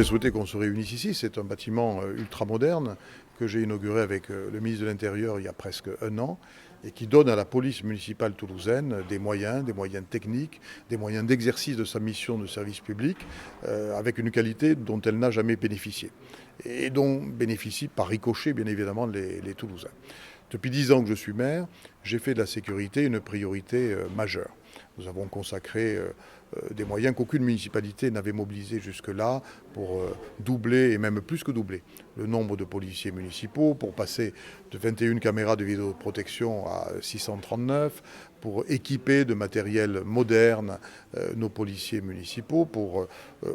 j'ai souhaité qu'on se réunisse ici. C'est un bâtiment ultramoderne que j'ai inauguré avec le ministre de l'Intérieur il y a presque un an et qui donne à la police municipale toulousaine des moyens techniques, des moyens d'exercice de sa mission de service public avec une qualité dont elle n'a jamais bénéficié et dont bénéficient par ricochet bien évidemment les Toulousains. Depuis 10 ans que je suis maire, j'ai fait de la sécurité une priorité majeure. Nous avons consacré des moyens qu'aucune municipalité n'avait mobilisés jusque-là pour doubler, et même plus que doubler, le nombre de policiers municipaux, pour passer de 21 caméras de vidéoprotection à 639, pour équiper de matériel moderne nos policiers municipaux, pour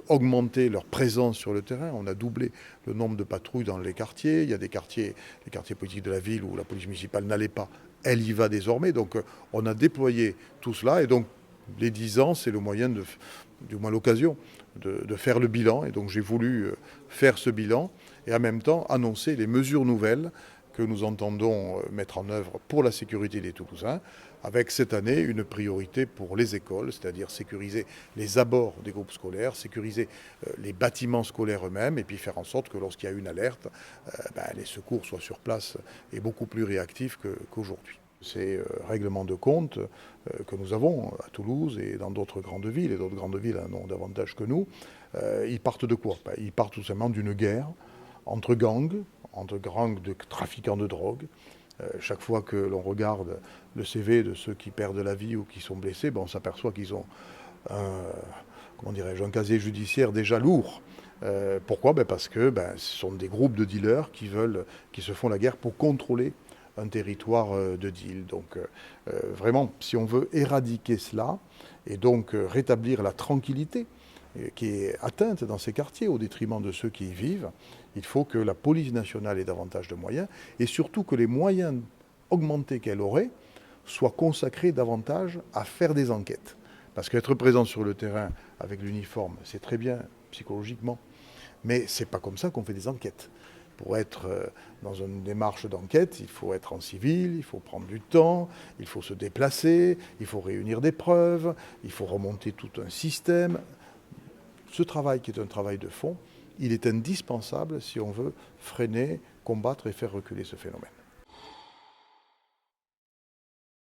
augmenter leur présence sur le terrain. On a doublé le nombre de patrouilles dans les quartiers. Il y a des quartiers, les quartiers politiques de la ville où la police municipale n'allait pas. Elle y va désormais. Donc on a déployé tout cela. Et donc les 10 ans, c'est le moyen, du moins l'occasion, de faire le bilan. Et donc j'ai voulu faire ce bilan et en même temps annoncer les mesures nouvelles que nous entendons mettre en œuvre pour la sécurité des Toulousains, avec cette année une priorité pour les écoles, c'est-à-dire sécuriser les abords des groupes scolaires, sécuriser les bâtiments scolaires eux-mêmes, et puis faire en sorte que lorsqu'il y a une alerte, les secours soient sur place et beaucoup plus réactifs qu'aujourd'hui. Ces règlements de compte que nous avons à Toulouse et dans d'autres grandes villes, et d'autres grandes villes en ont davantage que nous, ils partent de quoi? Ils partent tout simplement d'une guerre entre gangs de trafiquants de drogue. Chaque fois que l'on regarde le CV de ceux qui perdent la vie ou qui sont blessés, on s'aperçoit qu'ils ont un casier judiciaire déjà lourd. Pourquoi? Parce que ce sont des groupes de dealers qui se font la guerre pour contrôler un territoire de deal. Donc vraiment, si on veut éradiquer cela et donc rétablir la tranquillité qui est atteinte dans ces quartiers au détriment de ceux qui y vivent, il faut que la police nationale ait davantage de moyens et surtout que les moyens augmentés qu'elle aurait soient consacrés davantage à faire des enquêtes. Parce qu'être présent sur le terrain avec l'uniforme, c'est très bien psychologiquement, mais c'est pas comme ça qu'on fait des enquêtes. Pour être dans une démarche d'enquête, il faut être en civil, il faut prendre du temps, il faut se déplacer, il faut réunir des preuves, il faut remonter tout un système. Ce travail qui est un travail de fond, il est indispensable si on veut freiner, combattre et faire reculer ce phénomène.